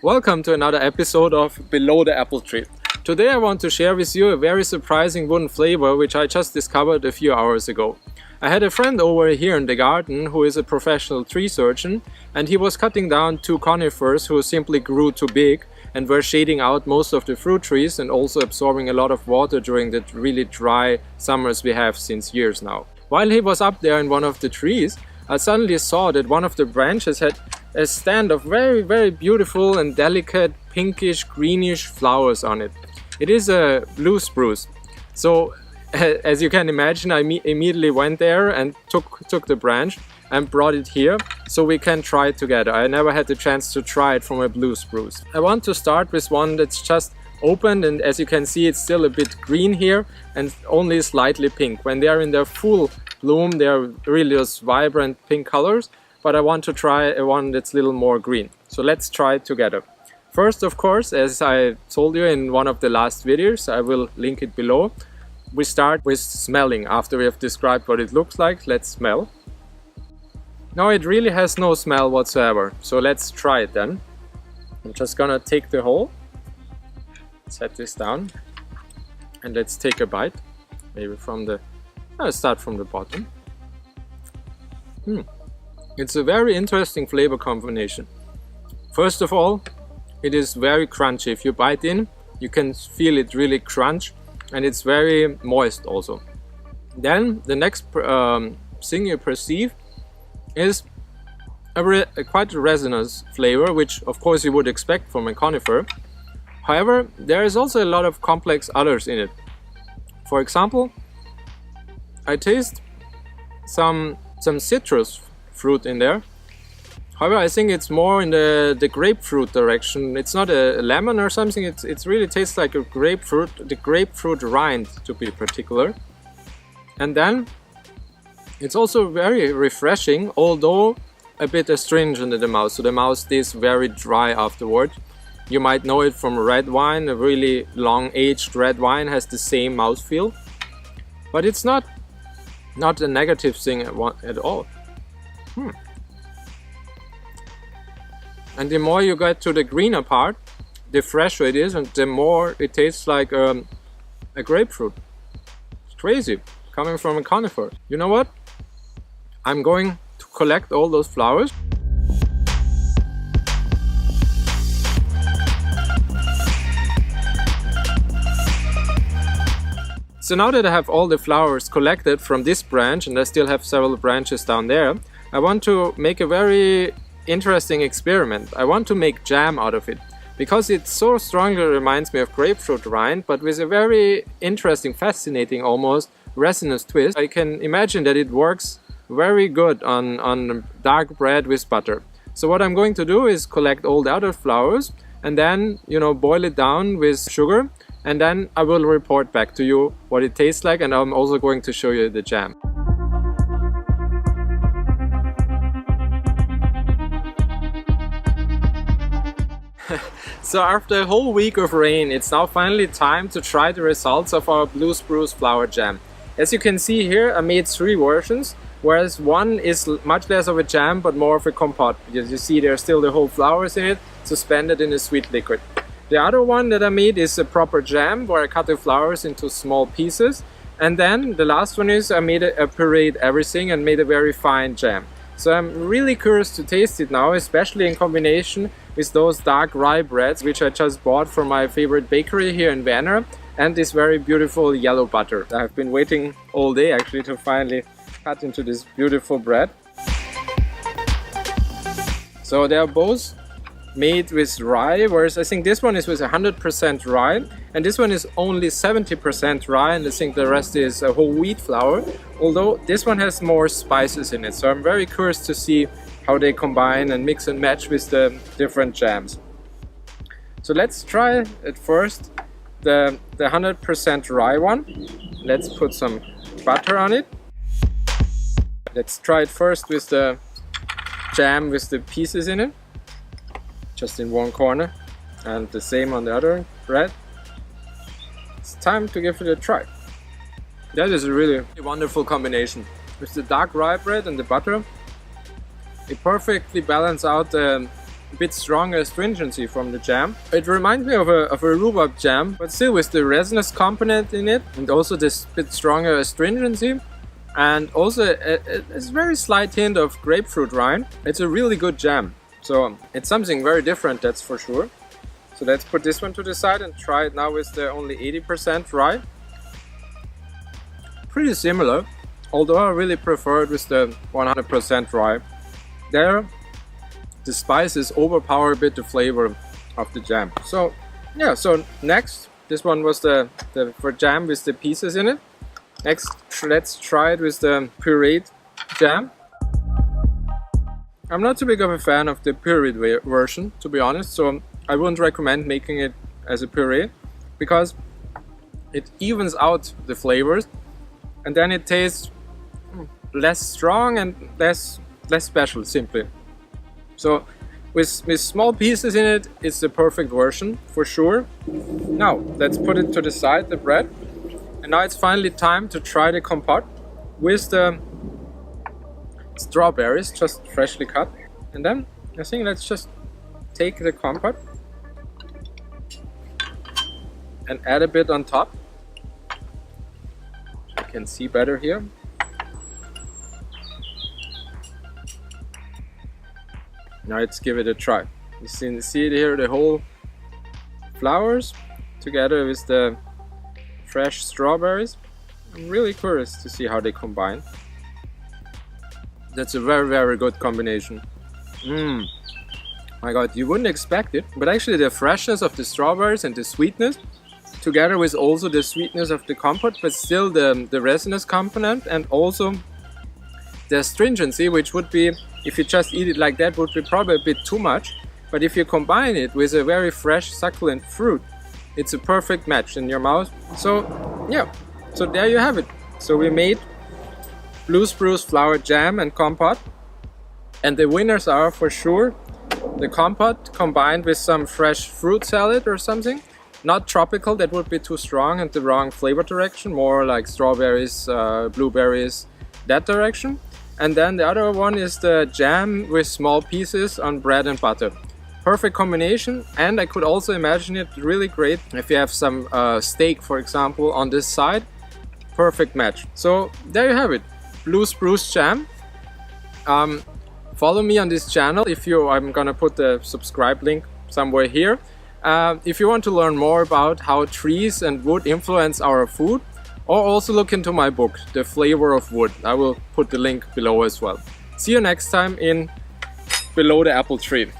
Welcome to another episode of Below the Apple Tree. Today I want to share with you a very surprising wooden flavor which I just discovered a few hours ago. I had a friend over here in the garden who is a professional tree surgeon, and he was cutting down two conifers who simply grew too big and were shading out most of the fruit trees and also absorbing a lot of water during the really dry summers we have since years now. While he was up there in one of the trees, I suddenly saw that one of the branches had a stand of very beautiful and delicate pinkish greenish flowers on it. It is a blue spruce. So as you can imagine, I immediately went there and took the branch and brought it here so we can try it together. I never had the chance to try it from a blue spruce. I want to start with one that's just opened, and as you can see it's still a bit green here and only slightly pink. When they're in their full bloom they're really those vibrant pink colors, but I want to try one that's a little more green. So let's try it together. First, of course, as I told you in one of the last videos, I will link it below, we start with smelling. After we have described what it looks like, let's smell. Now it really has no smell whatsoever, so let's try it then. I'm just gonna take the whole, set this down, and let's take a bite. Maybe from the, I'll start from the bottom. It's a very interesting flavor combination. First of all, it is very crunchy. If you bite in, you can feel it really crunch, and it's very moist also. Then the next thing you perceive is quite a resinous flavor, which of course you would expect from a conifer. However, there is also a lot of complex others in it. For example, I taste some citrus fruit in there. However, I think it's more in the grapefruit direction. It's not a lemon or something, it really tastes like a grapefruit, the grapefruit rind to be particular. And then it's also very refreshing, although a bit astringent in the mouth, so the mouth stays very dry afterward. You might know it from red wine. A really long aged red wine has the same mouthfeel, but it's not a negative thing at all. And the more you get to the greener part, the fresher it is, and the more it tastes like a grapefruit. It's crazy, coming from a conifer. You know what? I'm going to collect all those flowers. So now that I have all the flowers collected from this branch, and I still have several branches down there, I want to make a very interesting experiment. I want to make jam out of it, because it so strongly reminds me of grapefruit rind, but with a very interesting, fascinating, almost resinous twist. I can imagine that it works very good on dark bread with butter. So what I'm going to do is collect all the other flowers and then, boil it down with sugar, and then I will report back to you what it tastes like, and I'm also going to show you the jam. So after a whole week of rain, it's now finally time to try the results of our Blue Spruce Flower Jam. As you can see here, I made 3 versions, whereas one is much less of a jam but more of a compote, because you see there's still the whole flowers in it, suspended in a sweet liquid. The other one that I made is a proper jam, where I cut the flowers into small pieces, and then the last one is I made a pureed everything and made a very fine jam. So I'm really curious to taste it now, especially in combination with those dark rye breads which I just bought from my favorite bakery here in Vienna, and this very beautiful yellow butter. I've been waiting all day actually to finally cut into this beautiful bread. So they are both made with rye, whereas I think this one is with 100% rye, and this one is only 70% rye, and I think the rest is a whole wheat flour, although this one has more spices in it. So I'm very curious to see how they combine and mix and match with the different jams. So let's try at first the 100% rye one. Let's put some butter on it. Let's try it first with the jam with the pieces in it, just in one corner, and the same on the other bread. It's time to give it a try. That is a really wonderful combination. With the dark rye bread and the butter, it perfectly balances out the a bit stronger astringency from the jam. It reminds me of a rhubarb jam, but still with the resinous component in it, and also this bit stronger astringency, and also a very slight hint of grapefruit rind. It's a really good jam. So it's something very different, that's for sure. So let's put this one to the side and try it now with the only 80% rye. Pretty similar, although I really prefer it with the 100% rye. There, the spices overpower a bit the flavor of the jam. So yeah, so next, this one was the for jam with the pieces in it. Next, let's try it with the pureed jam. I'm not too big of a fan of the pureed version, to be honest, so I wouldn't recommend making it as a puree, because it evens out the flavors and then it tastes less strong and less special, simply. So with small pieces in it, it's the perfect version for sure. Now let's put it to the side, the bread. And now it's finally time to try the compote with the strawberries, just freshly cut. And then I think let's just take the compote and add a bit on top. You can see better here. Now let's give it a try. You see it here, the whole flowers together with the fresh strawberries. I'm really curious to see how they combine. That's a very good combination. My god, you wouldn't expect it, but actually the freshness of the strawberries and the sweetness, together with also the sweetness of the compote, but still the resinous component, and also the astringency, which would be, if you just eat it like that, would be probably a bit too much. But if you combine it with a very fresh succulent fruit, it's a perfect match in your mouth. So yeah, so there you have it. So we made Blue Spruce Flower Jam and Compote, and the winners are for sure the compote combined with some fresh fruit salad or something. Not tropical, that would be too strong and the wrong flavor direction, more like strawberries, blueberries, that direction. And then the other one is the jam with small pieces on bread and butter. Perfect combination, and I could also imagine it really great if you have some steak, for example, on this side. Perfect match. So there you have it, Blue Spruce Jam. Follow me on this channel. I'm gonna put the subscribe link somewhere here. If you want to learn more about how trees and wood influence our food, or also look into my book, The Flavor of Wood. I will put the link below as well. See you next time in Below the Apple Tree.